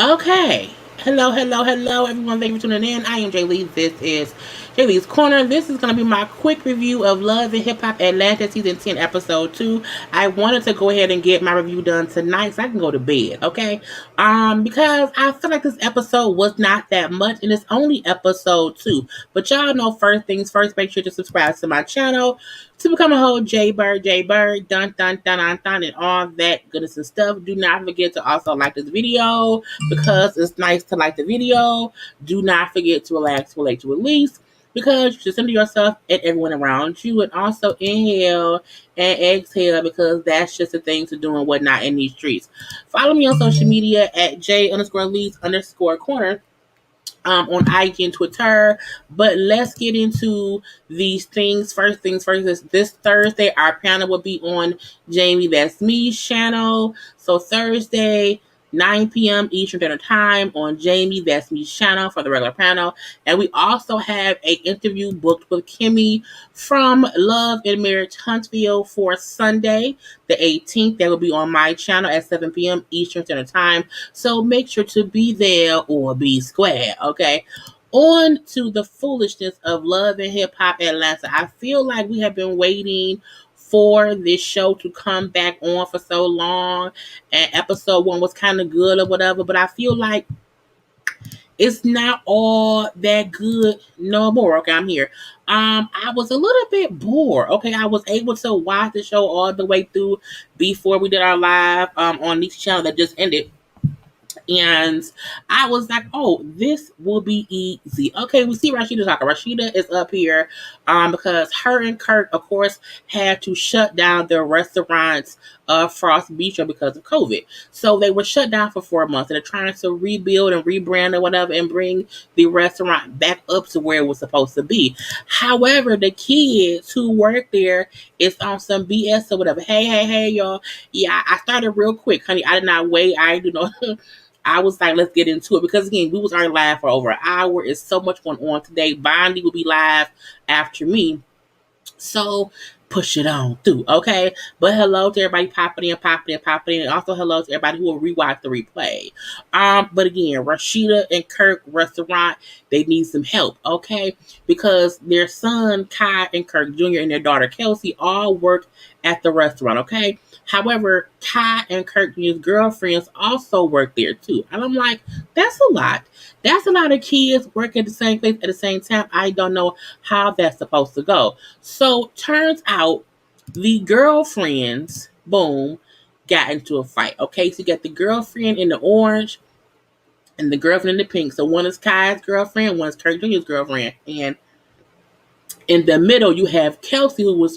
Okay. Hello, everyone. Thank you for tuning in. I am Jaylee. This is JLeesCorner. This is going to be my quick review of Love and Hip Hop Atlanta Season 10, Episode 2. I wanted to go ahead and get my review done tonight so I can go to bed, okay? Because I feel like this episode was not that much, and it's only Episode 2. But y'all know first things first, make sure to subscribe to my channel to become a whole JayBird, dun, and all that goodness and stuff. Do not forget to also like this video because it's nice to like the video. Do not forget to relax, relate, to release because you should center yourself and everyone around you, and also inhale and exhale because that's just the things to do and whatnot in these streets. Follow me on social media at J_Lees_Corner on IG and Twitter. But let's get into these things. First things first, this Thursday, our panel will be on Jamie That's Me's channel. So Thursday, 9 p.m. Eastern Standard Time on Jamie That's Me's channel for the regular panel. And we also have an interview booked with Kimmy from Love and Marriage Huntsville for Sunday, the 18th. That will be on my channel at 7 p.m. Eastern Standard Time. So make sure to be there or be square, okay? On to the foolishness of Love and Hip Hop Atlanta. I feel like we have been waiting for this show to come back on for so long, and episode 1 was kind of good or whatever, but I feel like it's not all that good no more. Okay, I'm here. I was a little bit bored. Okay, I was able to watch the show all the way through before we did our live on this channel that just ended. And I was like, oh, this will be easy. Okay, we see Rashida talking. Rashida is up here because her and Kirk, of course, had to shut down their restaurants Frost Bistro because of COVID. So they were shut down for 4 months. And they're trying to rebuild and rebrand or whatever and bring the restaurant back up to where it was supposed to be. However, the kids who work there is on some BS or whatever. Hey, y'all. Yeah, I started real quick, honey. I did not wait. I do know. I was like, let's get into it because again, we was already live for over an hour. It's so much going on today. Bondi will be live after me. So push it on through, okay? But hello to everybody popping in. And also hello to everybody who will rewatch the replay. But again, Rashida and Kirk restaurant, they need some help, okay? Because their son, Kai and Kirk Jr. and their daughter, Kelsey, all work at the restaurant, okay? However, Kai and Kirk Jr.'s girlfriends also work there too. And I'm like, that's a lot. That's a lot of kids working at the same place at the same time. I don't know how that's supposed to go. So turns out the girlfriends, boom, got into a fight. Okay, so you got the girlfriend in the orange and the girlfriend in the pink. So one is Kai's girlfriend, one is Kirk Jr.'s girlfriend. And in the middle, you have Kelsey, who was,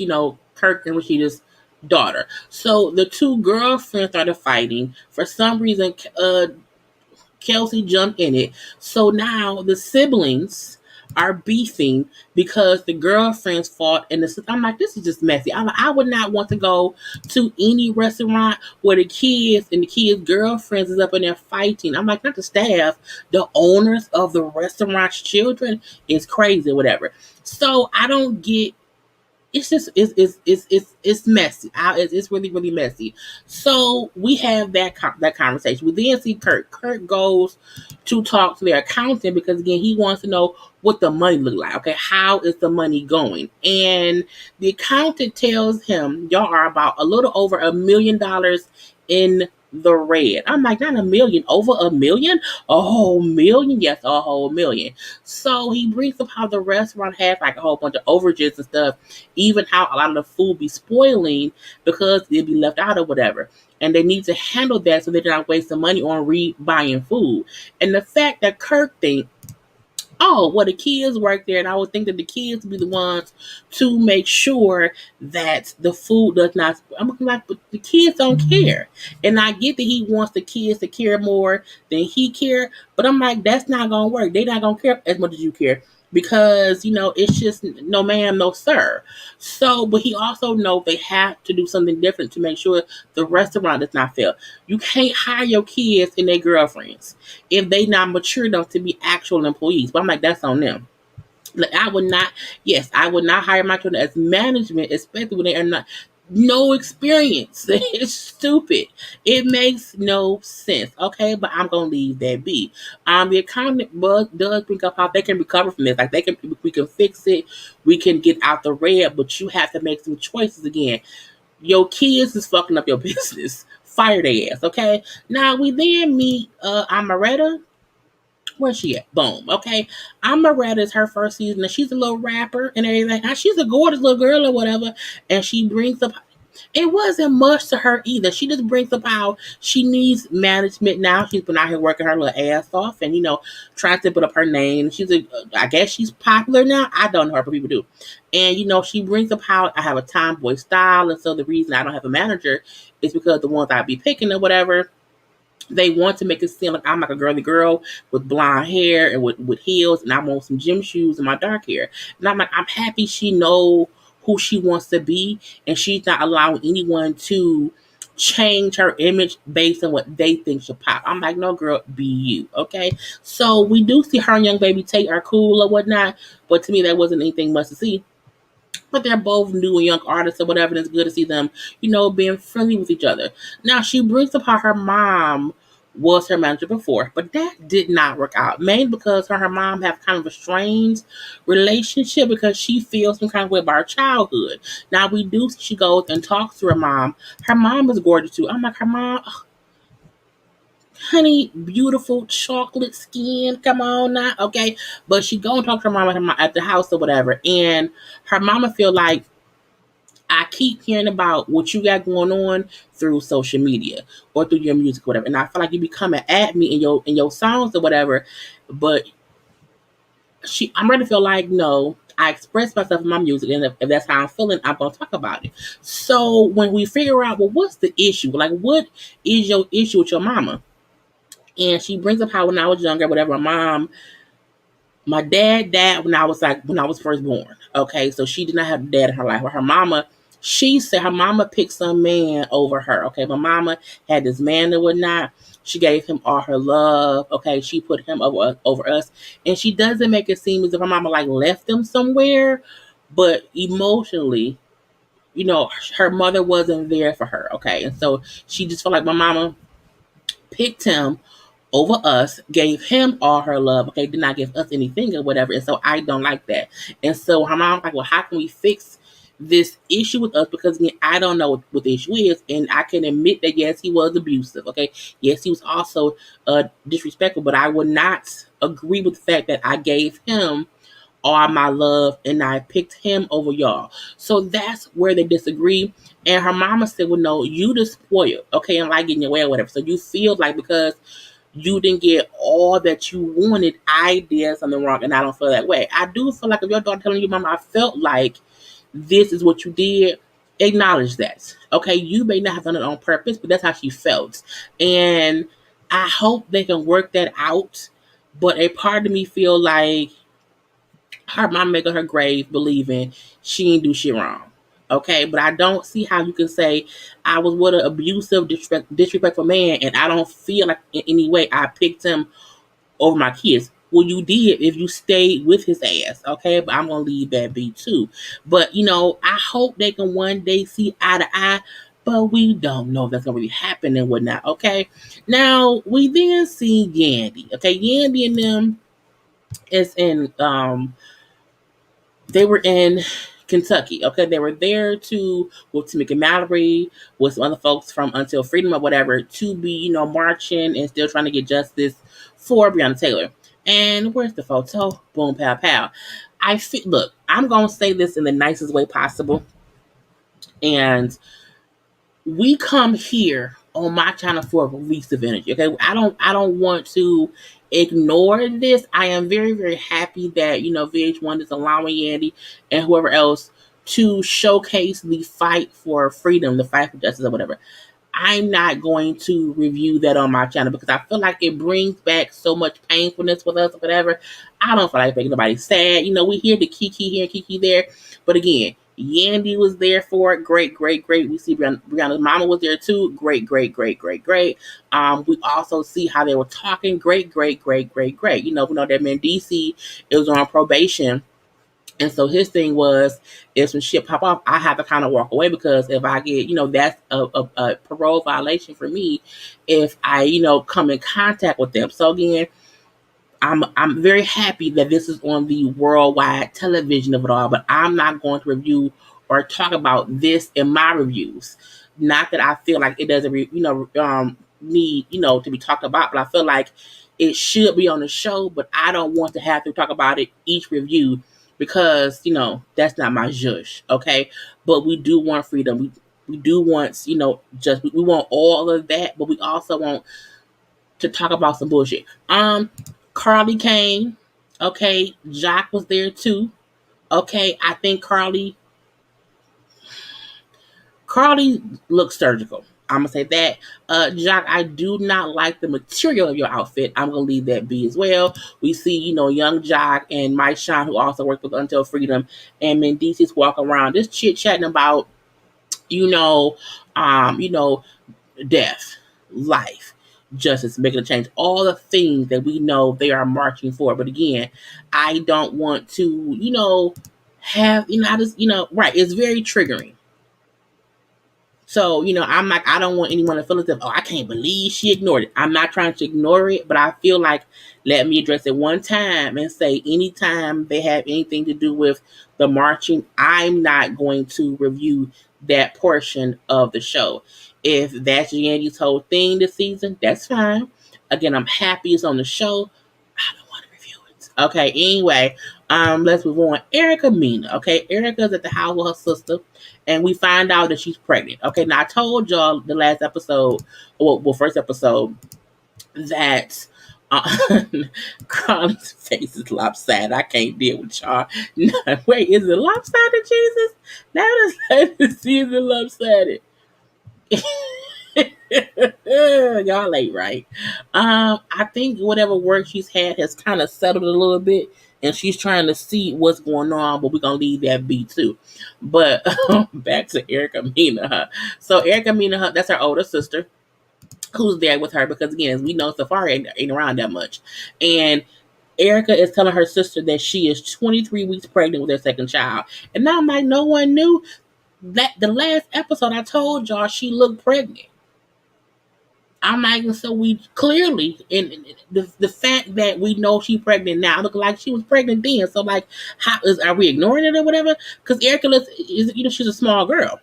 Kirk and Rashida's daughter. So the two girlfriends started fighting. For some reason, Kelsey jumped in it. So now the siblings are beefing because the girlfriends fought and I'm like, this is just messy. I would not want to go to any restaurant where the kids and the kids' girlfriends is up in there fighting. I'm like, not the staff, the owners of the restaurant's children is crazy, whatever. So I don't get. It's just it's messy. It's really messy. So we have that conversation. We then see Kirk. Kirk goes to talk to their accountant because again he wants to know what the money look like. Okay, how is the money going? And the accountant tells him y'all are about a little over $1 million in the red. I'm like, not $1 million, over $1 million? A whole million? Yes, a whole million. So he brings up how the restaurant has like a whole bunch of overages and stuff, even how a lot of the food be spoiling because it'd be left out or whatever. And they need to handle that so they're not wasting money on buying food. And the fact that Kirk thinks, oh, well, the kids work there, and I would think that the kids would be the ones to make sure that the food does not. I'm like, but the kids don't care, and I get that he wants the kids to care more than he care, but I'm like, that's not gonna work. They're not gonna care as much as you care because it's just no ma'am, no sir. So, but he also knows they have to do something different to make sure the restaurant does not fail. You can't hire your kids and their girlfriends if they not mature enough to be actual employees. But I'm like, that's on them. Like I would not hire my children as management, especially when they are not. no experience. It's stupid. It makes no sense. Okay, but I'm gonna leave that be. The economic bug does bring up how they can recover from this. Like we can fix it. We can get out the red, but you have to make some choices again. Your kids is fucking up your business. Fire their ass. Okay. Now we then meet Amaretta. Where's she at? Boom. Okay. Amaretta is her first season, and she's a little rapper and everything. And she's a gorgeous little girl or whatever. And she brings up it wasn't much to her either. She just brings up how she needs management now. She's been out here working her little ass off and, trying to put up her name. I guess she's popular now. I don't know her, but people do. And, she brings up how I have a tomboy style. And so the reason I don't have a manager is because the ones I be picking or whatever, they want to make it seem like I'm like a girly girl with blonde hair and with heels, and I want some gym shoes and my dark hair. And I'm like, I'm happy she know who she wants to be, and she's not allowing anyone to change her image based on what they think should pop. I'm like, no, girl, be you, okay? So we do see her and young baby Tate are cool or whatnot, but to me that wasn't anything much to see. But they're both new and young artists or whatever, and it's good to see them, being friendly with each other. Now, she brings up how her mom was her manager before, but that did not work out. Mainly because her and her mom have kind of a strange relationship because she feels some kind of way about her childhood. Now, we do see she goes and talks to her mom. Her mom is gorgeous too. I'm like, her mom, honey, beautiful chocolate skin. Come on now, okay? But she go and talk to her mom at the house or whatever, and her mama feel like I keep hearing about what you got going on through social media or through your music, or whatever, and I feel like you be coming at me in your songs or whatever. But I'm ready to feel like no. I express myself in my music, and if that's how I'm feeling, I'm gonna talk about it. So when we figure out, well, what's the issue? Like, what is your issue with your mama? And she brings up how when I was younger, whatever, my dad died when I was first born. Okay, so she did not have a dad in her life. But her mama, she said her mama picked some man over her. Okay, my mama had this man and whatnot. She gave him all her love. Okay, she put him over us, and she doesn't make it seem as if her mama like left him somewhere, but emotionally, her mother wasn't there for her. Okay, and so she just felt like my mama picked him over us, gave him all her love, okay, did not give us anything or whatever. And so I don't like that. And so her mom's like, well, how can we fix this issue with us? Because again, I don't know what the issue is. And I can admit that, yes, he was abusive, okay? Yes, he was also disrespectful, but I would not agree with the fact that I gave him all my love and I picked him over y'all. So that's where they disagree. And her mama said, well, no, you just spoiled, okay, and like getting your way or whatever. So you feel like because you didn't get all that you wanted, I did something wrong, and I don't feel that way. I do feel like if your daughter telling you, Mama, I felt like this is what you did, acknowledge that. Okay, you may not have done it on purpose, but that's how she felt. And I hope they can work that out. But a part of me feel like her mom making her grave believing she didn't do shit wrong. Okay, but I don't see how you can say I was with an abusive, disrespectful man, and I don't feel like in any way I picked him over my kids. Well, you did if you stayed with his ass, okay? But I'm gonna leave that be too. But I hope they can one day see eye to eye, but we don't know if that's gonna really happen and whatnot, okay? Now we then see Yandy. Okay, Yandy and them is in they were in Kentucky. Okay, they were there with Tamika Mallory, with some other folks from Until Freedom or whatever, to be marching and still trying to get justice for Breonna Taylor. And where's the photo? Boom, pow, pow. Look, I'm gonna say this in the nicest way possible, and we come here on my channel for a release of energy. Okay, I don't want to ignore this. I am very, very happy that VH1 is allowing Yandy and whoever else to showcase the fight for freedom, the fight for justice, or whatever. I'm not going to review that on my channel because I feel like it brings back so much painfulness with us or whatever. I don't feel like making nobody sad. We hear the Kiki here and Kiki there. But again, Yandy was there for it. Great, great, great. We see Brianna's mama was there too. Great, great, great, great, great. We also see how they were talking. Great, great, great, great, great. We know that Mendici is on probation. And so his thing was, if some shit pop off, I have to kind of walk away, because if I get, that's a parole violation for me if I, come in contact with them. So again, I'm very happy that this is on the worldwide television of it all, but I'm not going to review or talk about this in my reviews. Not that I feel like it doesn't, need, to be talked about, but I feel like it should be on the show, but I don't want to have to talk about it each review, because, that's not my zhush, okay? But we do want freedom. We do want, just, we want all of that, but we also want to talk about some bullshit. Carly came. Okay, Jock was there too. Okay, I think Carly looks surgical. I'm gonna say that. Jock, I do not like the material of your outfit. I'm gonna leave that be as well. We see, young Jock and Mike Sean, who also worked with Until Freedom, and Mendices walking around just chit chatting about, you know, um, you know, death, life, justice, making a change, all the things that we know they are marching for. But again, I don't want to, have, I just, right, it's very triggering. So, I'm like, I don't want anyone to feel as if, oh, I can't believe she ignored it. I'm not trying to ignore it, but I feel like, let me address it one time and say, anytime they have anything to do with the marching, I'm not going to review that portion of the show. If that's Yandy's whole thing this season, that's fine. Again, I'm happy it's on the show. I don't want to review it. Okay, anyway, let's move on. Erica Mena. Okay, Erica's at the house with her sister, and we find out that she's pregnant. Okay, now I told y'all the last episode, well, first episode, that Carly's face is lopsided. I can't deal with y'all. No, wait, is it lopsided, Jesus? Now this season lopsided. Y'all ain't right. I think whatever work she's had has kind of settled a little bit, and she's trying to see what's going on, but we're gonna leave that be too. But back to Erica Mena. So Erica Mena, that's her older sister, who's there with her, because again, as we know, Safari ain't around that much. And Erica is telling her sister that she is 23 weeks pregnant with their second child. And now I'm like, no one knew that. The last episode I told y'all she looked pregnant. I'm like, so we clearly, and the fact that we know she's pregnant now, look like she was pregnant then. So like, are we ignoring it or whatever? Because Erica is, she's a small girl.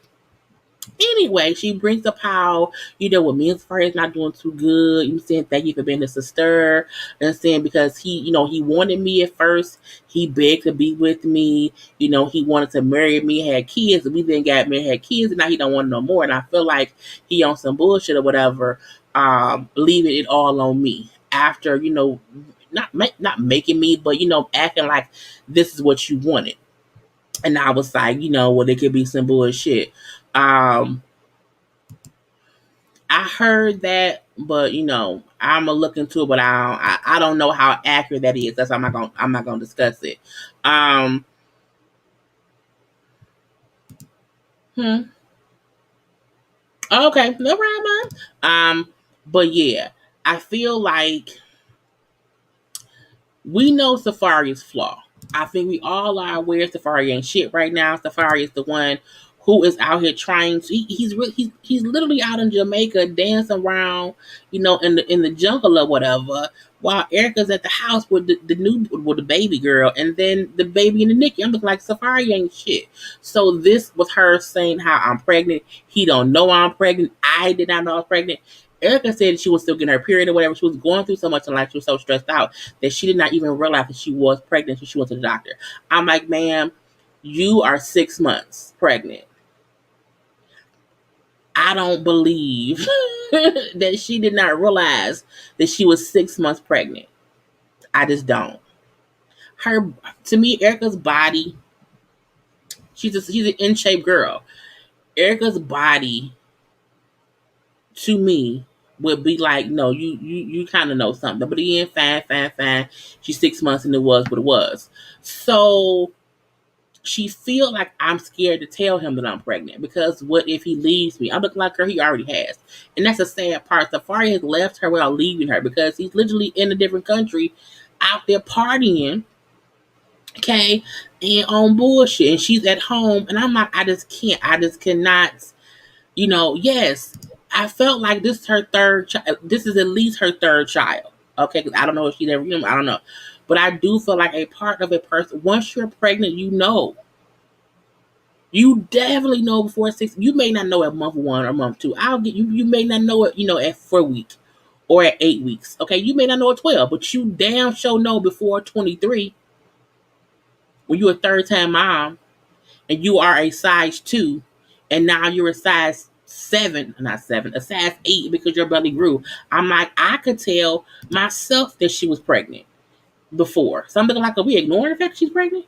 Anyway, she brings up how, when me and Safari is not doing too good, you saying thank you for being a sister, and saying because he wanted me at first, he begged to be with me, he wanted to marry me, had kids, and we then got married, had kids, and now he don't want no more. And I feel like he on some bullshit or whatever, leaving it all on me after, not making me, but acting like this is what you wanted. And I was like, well, there could be some bullshit. I heard that, but I'm gonna look into it, but I don't know how accurate that is. That's why I'm not gonna discuss it. Okay, no problem. But yeah, I feel like we know Safari's flaw. I think we all are aware Safari ain't shit right now. Safari is the one who is out here trying to. He's literally out in Jamaica dancing around, in the jungle or whatever, while Erica's at the house with the baby girl, and then the baby in the NICU. I'm looking like Safari ain't shit. So this was her saying how I'm pregnant. He don't know I'm pregnant. I did not know I was pregnant. Erica said she was still getting her period or whatever. She was going through so much in life. She was so stressed out that she did not even realize that she was pregnant until she went to the doctor. I'm like, ma'am, you are 6 months pregnant. I don't believe that she did not realize that she was 6 months pregnant. I just don't. To me, Erica's body, she's an in shape girl. Erica's body, to me, would be like, no, you kind of know something. But again, fine. She's 6 months and it was what it was. So she feel like I'm scared to tell him that I'm pregnant, because what if he leaves me? I'm looking like her, he already has. And that's the sad part. Safari has left her without leaving her, because he's literally in a different country out there partying. Okay. and on bullshit, and she's at home, and I'm like, I just can't, I just cannot, yes, I felt like this is her third child. This is at least her third child. Okay, because I don't know if she's ever, I don't know, but I do feel like a part of a person. Once you're pregnant, you definitely know before 6. You may not know at month 1 or month 2. I'll get you. You may not know it, at 4 weeks or at 8 weeks. Okay, you may not know at 12, but you damn sure know before 23 when you're a third time mom and you are a size 2, and now you're a size 7, not 7, a size 8 because your belly grew. I'm like, I could tell myself that she was pregnant before. Something like, are we ignoring the fact she's pregnant?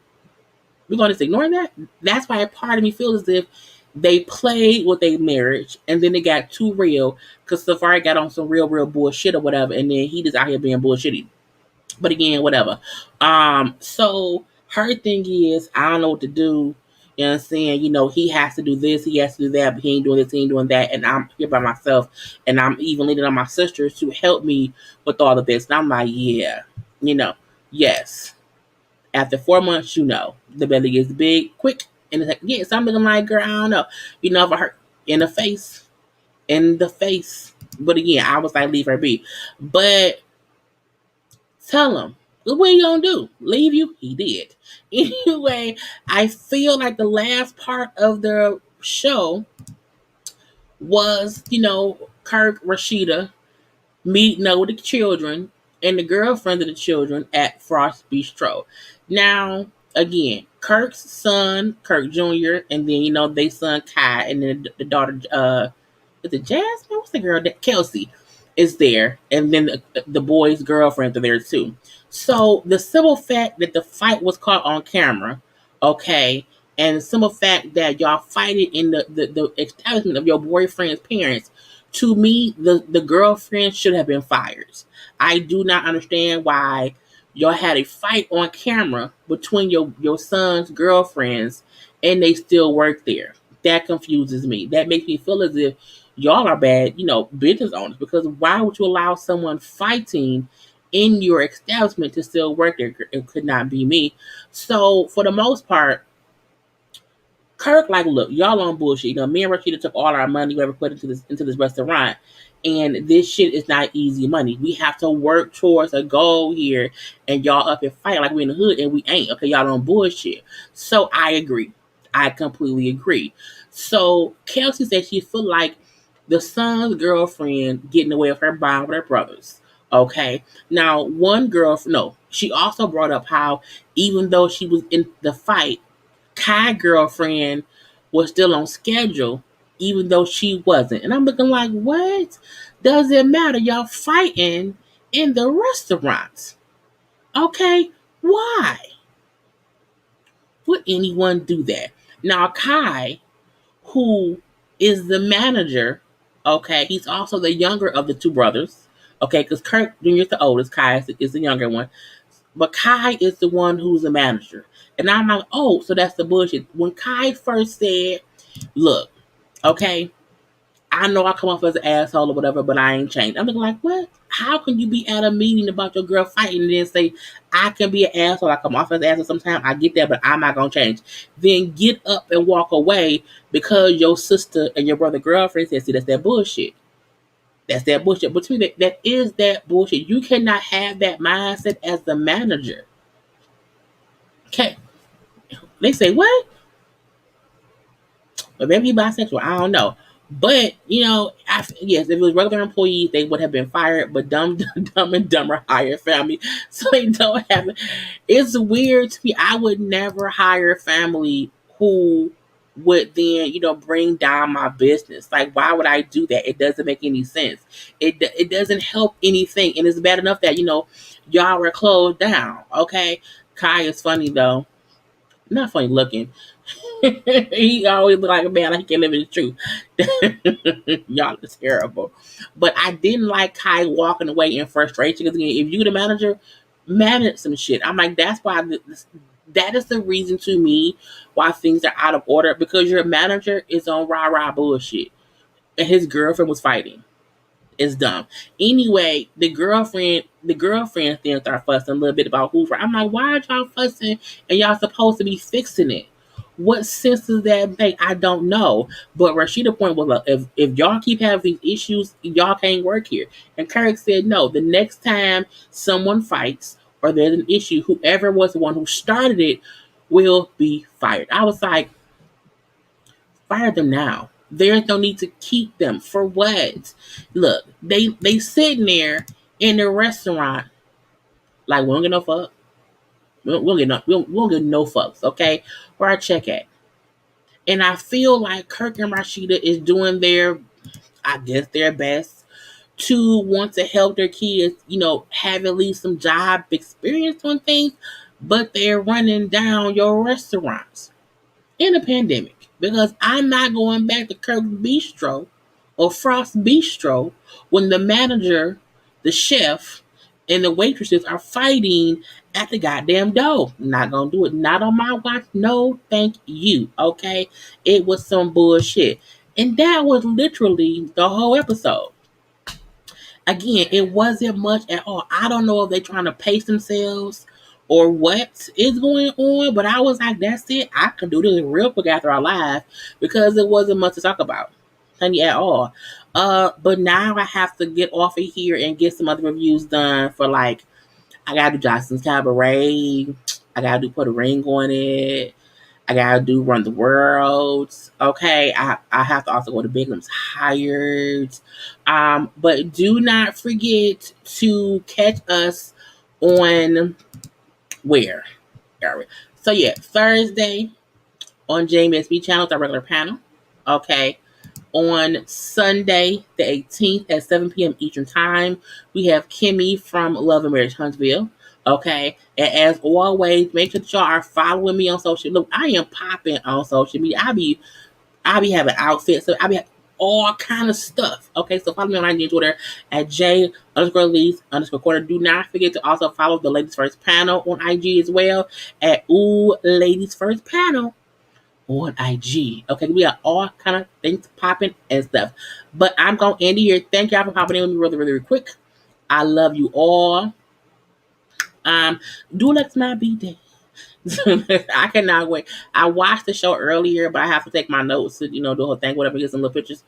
We're going to just ignore that? That's why a part of me feels as if they played with their marriage and then they got too real because Safari got on some real bullshit or whatever, and then he just out here being bullshitty. But again, whatever. So her thing is, I don't know what to do. You know what I'm saying? He has to do this, he has to do that, but he ain't doing this, he ain't doing that. And I'm here by myself. And I'm even leaning on my sisters to help me with all of this. And I'm like, yeah, yes. After 4 months, the belly gets big, quick. And it's like, yeah, something like, girl, I don't know. If I hurt in the face. In the face. But again, I was like, leave her be. But tell him. What are you gonna do? Leave you? He did. Anyway, I feel like the last part of the show was, Kirk, Rashida meeting up with the children and the girlfriend of the children at Frost Bistro. Now, again, Kirk's son, Kirk Jr., and then, they son Kai, and then the daughter, is it Jasmine? What's the girl? Kelsey is there, and then the boy's girlfriends are there too. So the simple fact that the fight was caught on camera, okay, and the simple fact that y'all fighting in the establishment of your boyfriend's parents, to me, the girlfriend should have been fired. I do not understand why y'all had a fight on camera between your son's girlfriends and they still work there. That confuses me. That makes me feel as if y'all are bad, business owners, because why would you allow someone fighting in your establishment to still work there? It could not be me. So for the most part, Kirk, like, look, y'all on bullshit. Me and Rashida took all our money we ever put into this restaurant, and this shit is not easy money. We have to work towards a goal here, and y'all up and fight like we in the hood, and we ain't. Okay, y'all on bullshit. So I agree. I completely agree. So Kelsey said she feel like the son's girlfriend getting away with her bond with her brothers. Okay. Now, one girlfriend, no, she also brought up how even though she was in the fight, Kai girlfriend was still on schedule, even though she wasn't. And I'm looking like, what? Does it matter? Y'all fighting in the restaurants. Okay? Why would anyone do that? Now, Kai, who is the manager, okay, he's also the younger of the two brothers, okay, because Kirk Jr. is the oldest, Kai is the younger one. But Kai is the one who's the manager. And I'm like, oh, so that's the bullshit. When Kai first said, look, okay, I know I come off as an asshole or whatever, but I ain't changed. I'm looking like, what? How can you be at a meeting about your girl fighting and then say, I can be an asshole, I come off as an asshole sometimes, I get that, but I'm not going to change. Then get up and walk away because your sister and your brother girlfriend said, see, that's that bullshit. That's that bullshit. But to me, that is that bullshit. You cannot have that mindset as the manager. Okay. They say, what? But maybe he bisexual. I don't know. But, yes, if it was regular employees, they would have been fired. But Dumb and Dumber hired family. So they don't have it. It's weird to me. I would never hire family who would then, bring down my business. Like, why would I do that? It doesn't make any sense. It doesn't help anything. And it's bad enough that, y'all were closed down. Okay? Kai is funny, though. Not funny looking. He always look like a man like he can't live in the truth. Y'all is terrible. But I didn't like Kai walking away in frustration. Because again, if you the manager, manage some shit. I'm like, that's why that is the reason to me why things are out of order. Because your manager is on rah-rah bullshit. And his girlfriend was fighting. It's dumb. Anyway, the girlfriend then start fussing a little bit about Hoover. I'm like, why are y'all fussing and y'all supposed to be fixing it? What sense does that make? I don't know. But Rashida's point was, like, if y'all keep having these issues, y'all can't work here. And Kirk said, no, the next time someone fights or there's an issue, whoever was the one who started it will be fired. I was like, fire them now. There's no need to keep them. For what? Look, they sitting there in the restaurant like, we don't get no fuck. We don't get no fucks, okay? Where our check at? And I feel like Kirk and Rashida is doing I guess their best to want to help their kids, have at least some job experience on things, but they're running down your restaurants in a pandemic, because I'm not going back to Kirk's Bistro or Frost Bistro when the manager, the chef, and the waitresses are fighting at the goddamn door. Not gonna do it. Not on my watch. No, thank you. Okay, it was some bullshit, and that was literally the whole episode. Again, it wasn't much at all. I don't know if they're trying to pace themselves or what is going on, but I was like, that's it. I can do this real quick after our live, because it wasn't much to talk about, honey, at all. But now I have to get off of here and get some other reviews done for, like, I gotta do Johnson's Cabaret. I gotta do Put a Ring on It. I gotta do Run the World. Okay, I have to also go to Biglam's Hired. But do not forget to catch us on where? So yeah, Thursday on JMSB channel, it's our regular panel. Okay. On Sunday, the 18th at 7 p.m. Eastern Time, we have Kimmy from Love and Marriage Huntsville. Okay. And as always, make sure that y'all are following me on social. Look, I am popping on social media. I be having outfits. So I be having all kind of stuff. Okay. So follow me on IG and Twitter at J_Lees_Corner. Do not forget to also follow the Ladies First Panel on IG as well at Ladies First Panel on IG. Okay, we got all kind of things popping and stuff. But I'm going to end here. Thank y'all for popping in with me really, really, really quick. I love you all. Do let my be day. I cannot wait. I watched the show earlier, but I have to take my notes to, do the whole thing, whatever, get some little pictures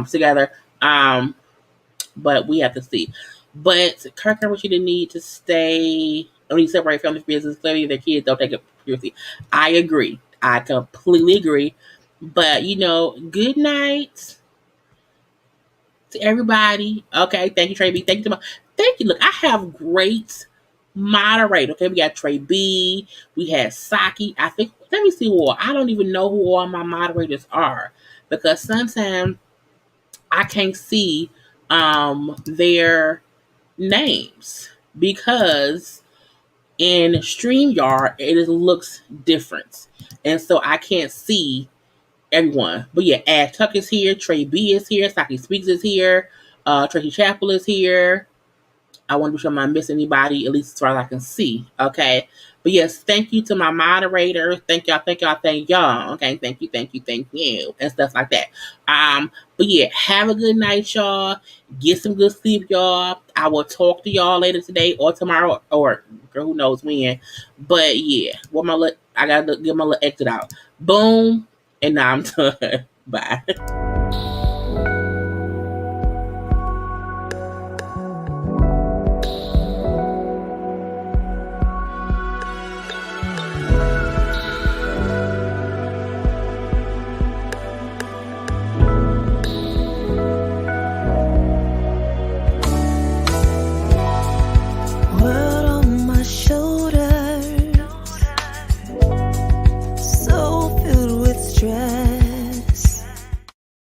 together. But we have to see. But Kirk and Richie didn't need to stay. Only separate family business. Clearly, their kids don't take it seriously. I agree. I completely agree. But, good night to everybody. Okay. Thank you, Trey B. Thank you. Thank you. Look, I have great moderator. Okay. We got Trey B. We had Saki. I think, let me see what. I don't even know who all my moderators are, because sometimes I can't see their names, because in StreamYard it looks different, and so I can't see everyone. But yeah, Ash Tuck is here, Trey B is here, Saki Speaks is here, Tracy Chappell is here. I want to be sure I'm not missing anybody, at least as far as I can see. Okay. But yes, thank you to my moderators. Thank y'all. Okay. Thank you. And stuff like that. But yeah, have a good night, y'all. Get some good sleep, y'all. I will talk to y'all later today or tomorrow, or girl, who knows when. But yeah, I gotta get my little exit out. Boom. And now I'm done. Bye.